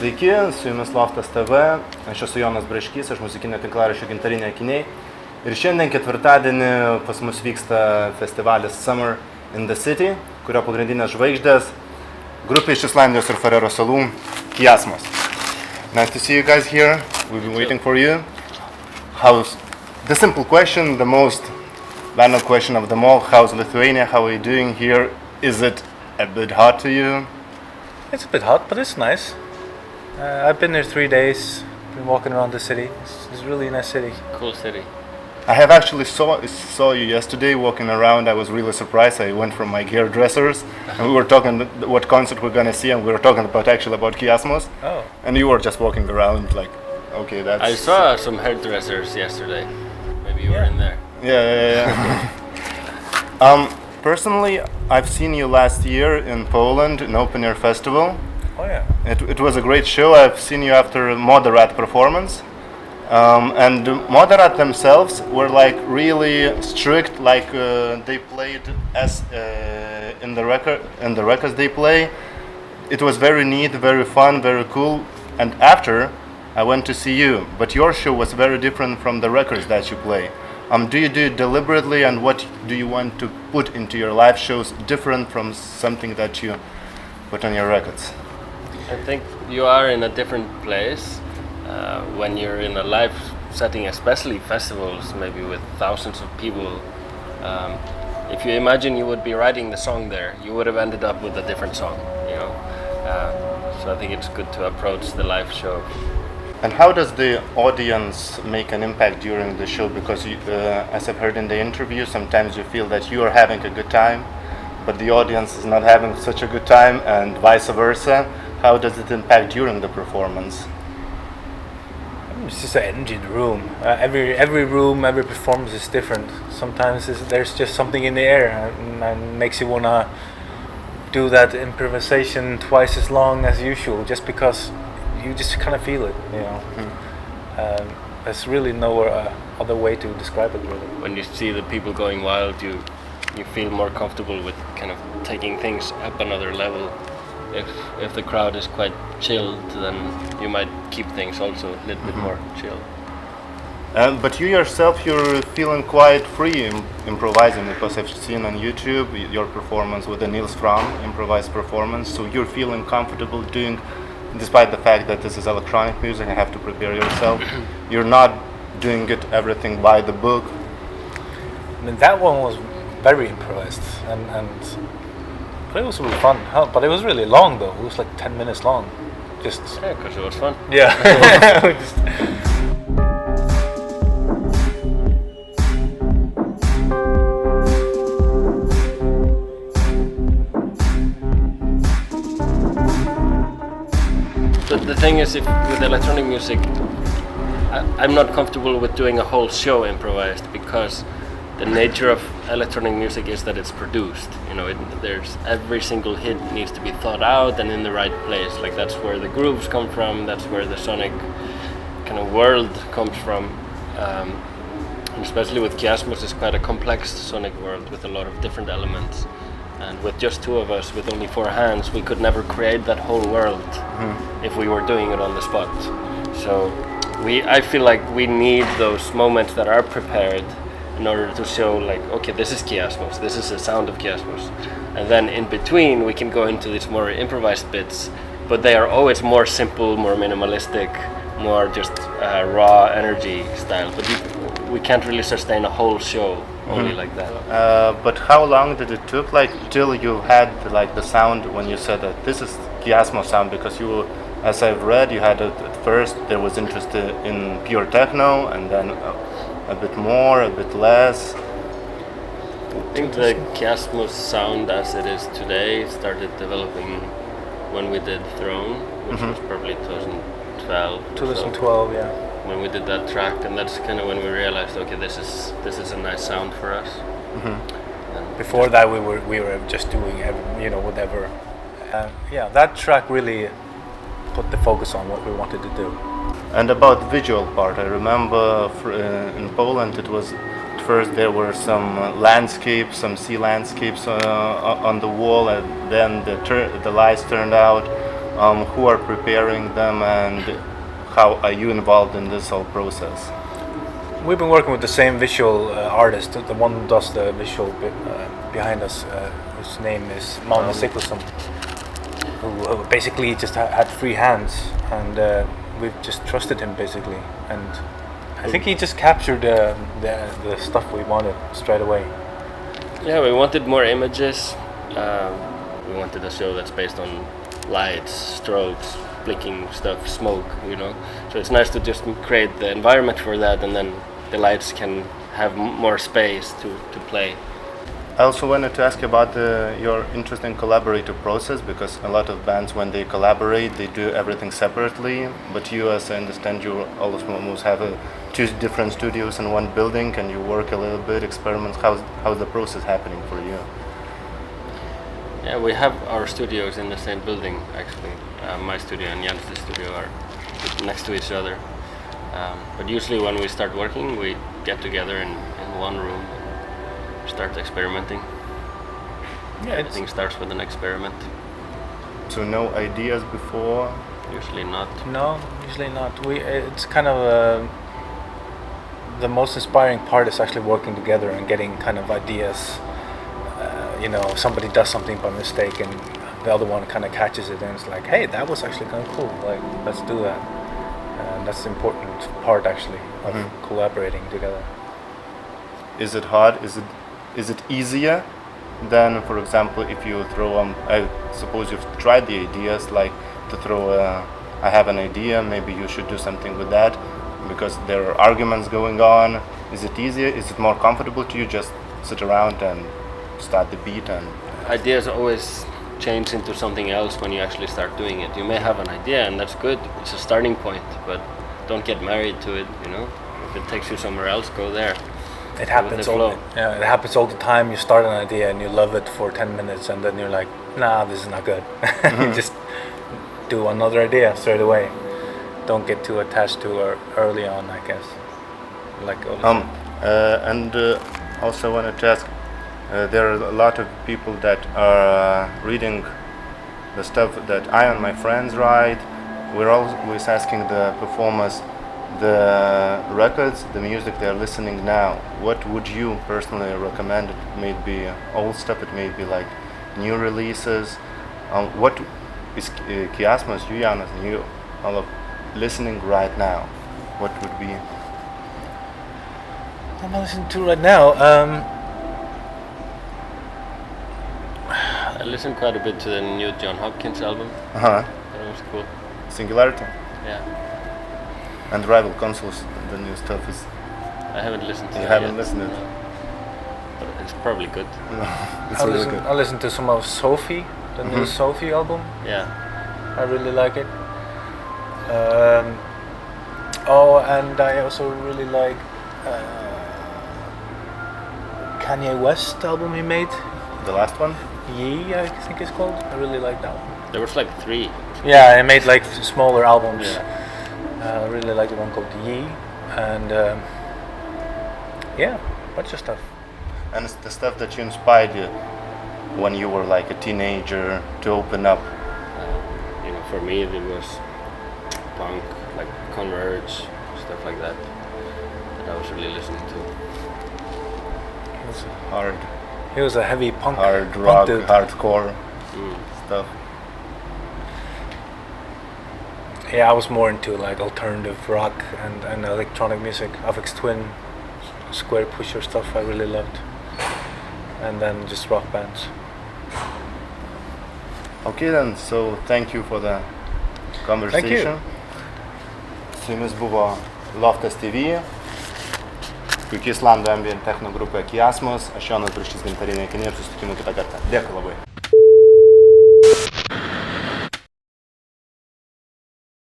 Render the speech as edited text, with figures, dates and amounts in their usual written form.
Sveiki, su jumis Loftas TV, aš esu Jonas Braškys, aš muzikinio tinklaraščio Gintariniai akiniai. Ir šiandien ketvirtadienį pas mus vyksta festivalis Summer in the City, kurio pagrindinės žvaigždės grupė iš Islandijos ir Farero salų Kiasmos. Nice to see you guys here. We've been waiting for you. How's the simple question, the most banal question of them all? How's Lithuania? How are you doing here? Is it a bit hot to you? It's a bit hot, but it's nice. I've been there 3 days, been walking around the city. It's a really nice city. Cool city. I have actually saw you yesterday walking around. I was really surprised. I went from my hairdressers and we were talking what concert we're gonna see, and we were talking about Kiasmos. Oh. And you were just walking around like, okay, that's... I saw some hairdressers yesterday. Maybe you were in there. Yeah. Personally, I've seen you last year in Poland in Open Air Festival. Oh yeah. It was a great show. I've seen you after a Moderat performance. And the Moderat themselves were like really strict, like they played as in the records they play. It was very neat, very fun, very cool. And after, I went to see you, but your show was very different from the records that you play. Do you do it deliberately, and what do you want to put into your live shows different from something that you put on your records? I think you are in a different place when you're in a live setting, especially festivals, maybe with thousands of people. If you imagine you would be writing the song there, you would have ended up with a different song, you know. So I think it's good to approach the live show. And how does the audience make an impact during the show? Because you, as I've heard in the interview, sometimes you feel that you are having a good time, but the audience is not having such a good time, and vice versa. How does it impact during the performance? It's just the energy in the room. Every room, every performance is different. Sometimes there's just something in the air and makes you wanna do that improvisation twice as long as usual, just because you just kind of feel it, you know. There's really no other way to describe it, really. When you see the people going wild, you feel more comfortable with kind of taking things up another level. If the crowd is quite chilled, then you might keep things also a little bit more chill. But you yourself, you're feeling quite free improvising, because I've seen on YouTube your performance with the Nils Fram improvised performance. So you're feeling comfortable doing, despite the fact that this is electronic music, you have to prepare yourself. You're not doing everything by the book. I mean, that one was very improvised, but it was really fun. But it was really long though. It was like 10 minutes long. Just Yeah, because it was fun. yeah. The thing is, with electronic music, I'm not comfortable with doing a whole show improvised, because the nature of electronic music is that it's produced. You know, there's every single hit needs to be thought out and in the right place. Like, that's where the grooves come from. That's where the sonic kind of world comes from. And especially with Kiasmos, it's quite a complex sonic world with a lot of different elements. And with just two of us, with only 4 hands, we could never create that whole world if we were doing it on the spot. So I feel like we need those moments that are prepared in order to show, like, okay, this is Kiasmos, this is the sound of Kiasmos. And then in between, we can go into these more improvised bits, but they are always more simple, more minimalistic, more just raw energy style. But we can't really sustain a whole show only like that. But how long did it took, like, till you had like the sound when you said that this is Kiasmos sound? Because you, as I've read, you had at first there was interest in pure techno, and then a bit more, a bit less. I think the Kiasmos sound as it is today started developing when we did Throne, which was probably 2012. 2012, yeah. When we did that track, and that's kind of when we realized, okay, this is a nice sound for us. Before that, we were just doing whatever. Yeah, that track really put the focus on what we wanted to do. And about the visual part, I remember in Poland it was first there were some landscapes, some sea landscapes on the wall, and then the lights turned out. who are preparing them, and how are you involved in this whole process? We've been working with the same visual artist, the one who does the visual behind us. His name is Máni Sigurðsson, who basically just had free hands, and we've just trusted him basically. And I think he just captured the stuff we wanted straight away. Yeah, we wanted more images. We wanted a show that's based on lights, strokes, blinking stuff, smoke, So it's nice to just create the environment for that, and then the lights can have more space to play. I also wanted to ask you about your interesting collaborative process, because a lot of bands, when they collaborate, they do everything separately. But you, as I understand, you almost have two different studios in one building, and you work a little bit, experiments. How's the process happening for you? Yeah, we have our studios in the same building, actually. My studio and Janus' studio are next to each other. But usually when we start working, we get together in one room and start experimenting. Yeah, everything starts with an experiment. So no ideas before? Usually not. No, usually not. It's kind of the most inspiring part is actually working together and getting kind of ideas. Somebody does something by mistake and the other one kind of catches it, and it's like, hey, that was actually kind of cool. Like, let's do that. And that's the important part actually of collaborating together. Is it hard? Is it easier than, for example, if you throw I suppose you've tried the ideas, like to throw I have an idea, maybe you should do something with that, because there are arguments going on. Is it easier? Is it more comfortable to you just sit around and start the beat? And ideas always change into something else when you actually start doing it. You may have an idea, and that's good. It's a starting point, but don't get married to it. If it takes you somewhere else, go there. It happens it happens all the time. You start an idea and you love it for 10 minutes, and then you're like, nah, this is not good. You just do another idea straight away. Don't get too attached to it early on, I guess. Like also wanted to ask, there are a lot of people that are reading the stuff that I and my friends write. We're always asking the performers the records, the music they're listening now. What would you personally recommend? It may be old stuff, it may be like new releases. What is Kiasmos, you, Janus, and you all listening right now? What would be? I'm listening to right now. I listened quite a bit to the new John Hopkins album. That was cool. Singularity? Yeah. And Rival Consoles, the new stuff is... I haven't listened to it. You haven't yet. listened to it? No. But it's probably good. It's really good. I listened to some of Sophie, the new Sophie album. Yeah. I really like it. And I also really like Kanye West album he made. The last one? Ye, I think it's called. I really like that one. There was like 3. Yeah, I made like smaller albums. Yeah. I really like the one called Ye, and yeah, bunch of stuff. And it's the stuff that you inspired you when you were like a teenager to open up. For me it was punk, like Converge, stuff like that I was really listening to. It was hard. He was a heavy punk. Hard rock, dude. hardcore stuff. Yeah, I was more into like alternative rock and electronic music. Aphex Twin, Square Pusher stuff I really loved. And then just rock bands. Okay then, so thank you for the conversation. Thank you. Su jumis buvo Loftas TV, puikiai Islandų ambient techno grupė Kiasmos, aš Jonas Gintarinė Kinė ir susitikimų kitą kartą. Dėkui labai.